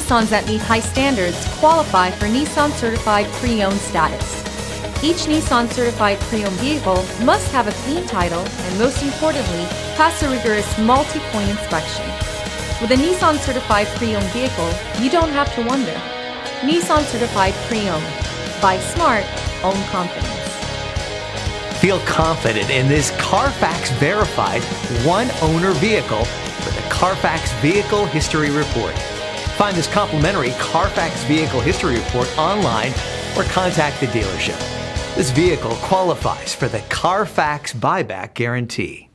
Nissans that meet high standards qualify for Nissan Certified Pre-Owned status. Each Nissan Certified Pre-Owned vehicle must have a clean title and, most importantly, pass a rigorous multi-point inspection. With a Nissan Certified Pre-Owned vehicle, you don't have to wonder. Nissan Certified Pre-Owned. Buy smart, own confidence. Feel confident in this Carfax verified one-owner vehicle with a Carfax Vehicle History Report. Find this complimentary Carfax Vehicle History Report online or contact the dealership. This vehicle qualifies for the Carfax Buyback Guarantee.